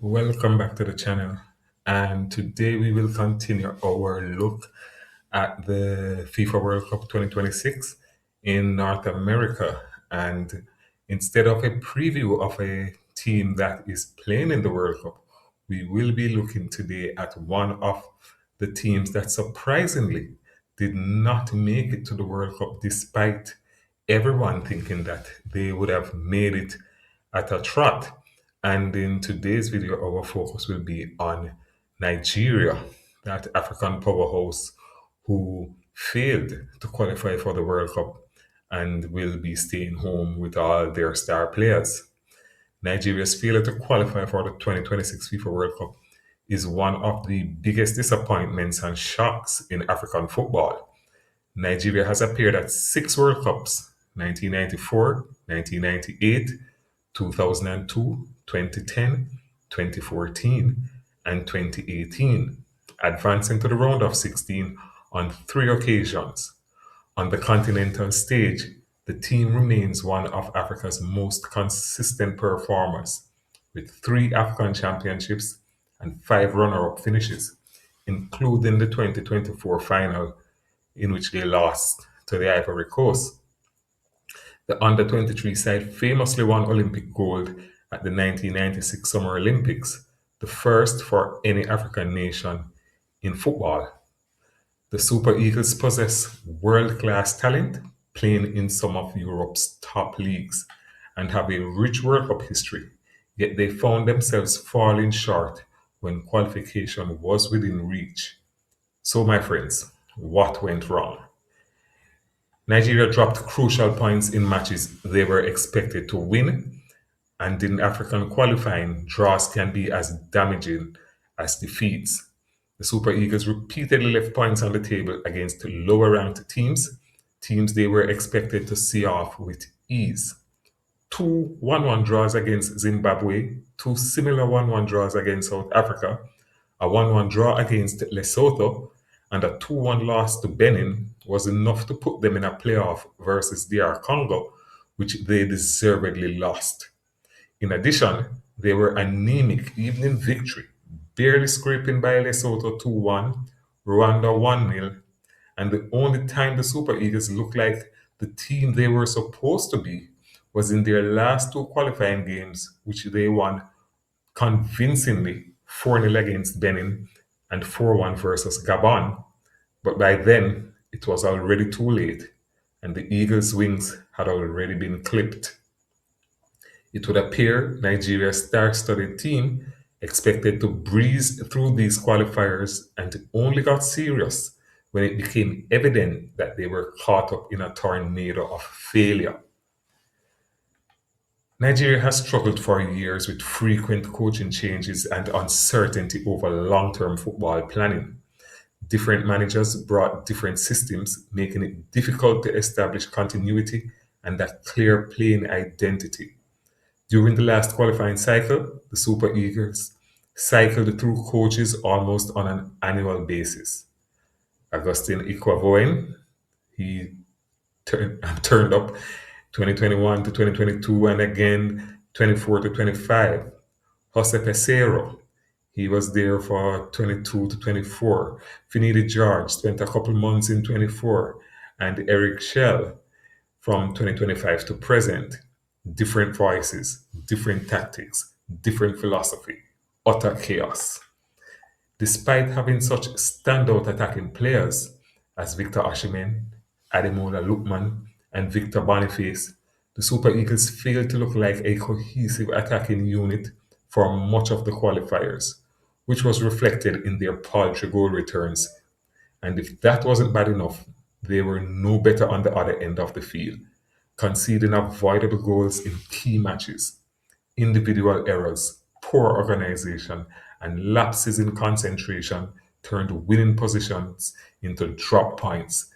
Welcome back to the channel. And today we will continue our look at the FIFA World Cup 2026 in North America. And instead of a preview of a team that is playing in the World Cup, we will be looking today at one of the teams that surprisingly did not make it to the World Cup despite everyone thinking that they would have made it at a trot. And in today's video, our focus will be on Nigeria, that African powerhouse who failed to qualify for the World Cup and will be staying home with all their star players. Nigeria's failure to qualify for the 2026 FIFA World Cup is one of the biggest disappointments and shocks in African football. Nigeria has appeared at six World Cups: 1994, 1998, 2002, 2010, 2014, and 2018, advancing to the round of 16 on three occasions. On the continental stage, the team remains one of Africa's most consistent performers, with three African championships and five runner up finishes, including the 2024 final, in which they lost to the Ivory Coast. The under 23 side famously won Olympic gold at the 1996 Summer Olympics, the first for any African nation in football. The Super Eagles possess world class talent, playing in some of Europe's top leagues, and have a rich World Cup history, yet they found themselves falling short when qualification was within reach. So, my friends, what went wrong? Nigeria dropped crucial points in matches they were expected to win, and in African qualifying, draws can be as damaging as defeats. The Super Eagles repeatedly left points on the table against lower ranked teams they were expected to see off with ease. Two 1-1 draws against Zimbabwe, two similar 1-1 draws against South Africa, a 1-1 draw against Lesotho, and a 2-1 loss to Benin was enough to put them in a playoff versus DR Congo, which they deservedly lost. In addition, they were anemic even in victory, barely scraping by Lesotho 2-1, Rwanda 1-0, and the only time the Super Eagles looked like the team they were supposed to be was in their last two qualifying games, which they won convincingly 4-0 against Benin and 4-1 versus Gabon. But by then, it was already too late, and the Eagles' wings had already been clipped. It would appear Nigeria's star-studded team expected to breeze through these qualifiers and only got serious when it became evident that they were caught up in a tornado of failure. Nigeria has struggled for years with frequent coaching changes and uncertainty over long-term football planning. Different managers brought different systems, making it difficult to establish continuity and a clear playing identity. During the last qualifying cycle, the Super Eagles cycled through coaches almost on an annual basis. Augustin Ikwavoen, he turned up 2021 to 2022 and again 24 to 25. Jose Pesero, he was there for 22 to 24. Finidi George spent a couple months in 24. And Eric Shell from 2025 to present. Different voices, different tactics, different philosophy, utter chaos. Despite having such standout attacking players as Victor Osimhen, Ademola Lookman, and Victor Boniface, the Super Eagles failed to look like a cohesive attacking unit for much of the qualifiers, which was reflected in their paltry goal returns. And if that wasn't bad enough, they were no better on the other end of the field, conceding avoidable goals in key matches. Individual errors, poor organization, and lapses in concentration turned winning positions into drop points.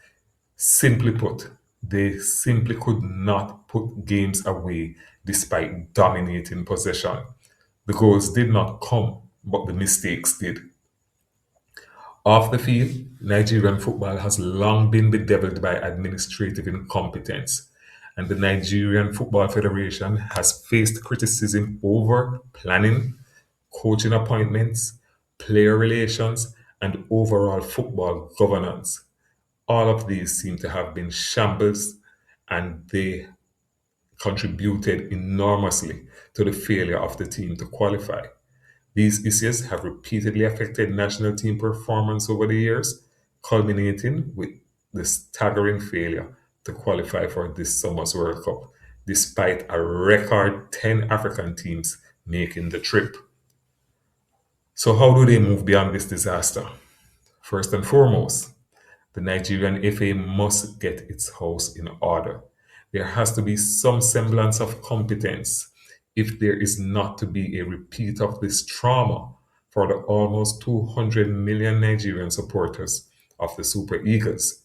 Simply put, they simply could not put games away despite dominating possession. The goals did not come, but the mistakes did. Off the field, Nigerian football has long been bedeviled by administrative incompetence, and the Nigerian Football Federation has faced criticism over planning, coaching appointments, player relations, and overall football governance. All of these seem to have been shambles, and they contributed enormously to the failure of the team to qualify. These issues have repeatedly affected national team performance over the years, culminating with the staggering failure to qualify for this summer's World Cup, despite a record 10 African teams making the trip. So, how do they move beyond this disaster? First and foremost, the Nigerian FA must get its house in order. There has to be some semblance of competence if there is not to be a repeat of this trauma for the almost 200 million Nigerian supporters of the Super Eagles.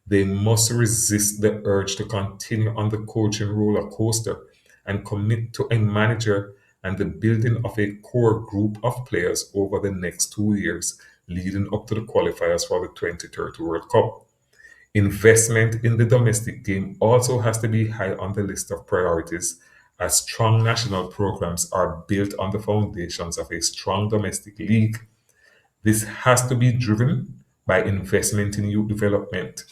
They must resist the urge to continue on the coaching roller coaster and commit to a manager and the building of a core group of players over the next 2 years leading up to the qualifiers for the 2030 World Cup. Investment in the domestic game also has to be high on the list of priorities, as strong national programs are built on the foundations of a strong domestic league. This has to be driven by investment in youth development.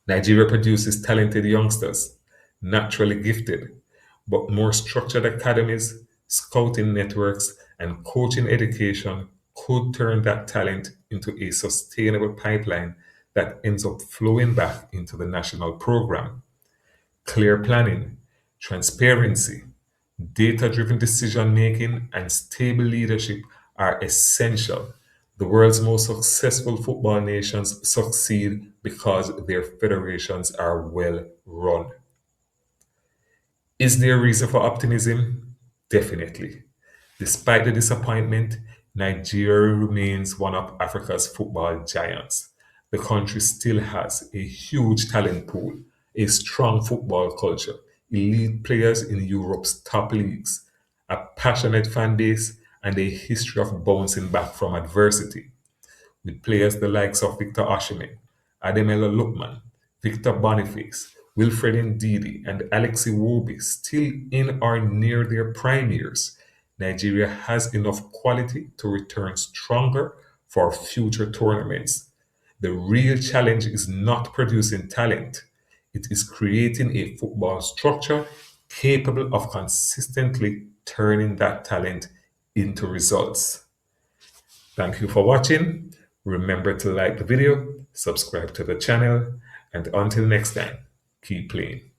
Nigeria produces talented youngsters, naturally gifted, but more structured academies, scouting networks, and coaching education could turn that talent into a sustainable pipeline that ends up flowing back into the national program. Clear planning, transparency, data driven decision making, and stable leadership are essential. The world's most successful football nations succeed because their federations are well run. Is there reason for optimism? Definitely. Despite the disappointment, Nigeria remains one of Africa's football giants. The country still has a huge talent pool, a strong football culture, elite players in Europe's top leagues, a passionate fan base, and a history of bouncing back from adversity with players the likes of Victor Osimhen, Ademola Lookman, Victor Boniface, Wilfred Ndidi, and Alexi Iwobi still in or near their prime years. Nigeria has enough quality to return stronger for future tournaments. The real challenge is not producing talent, it is creating a football structure capable of consistently turning that talent into results. Thank you for watching. Remember to like the video, subscribe to the channel, and until next time, keep playing.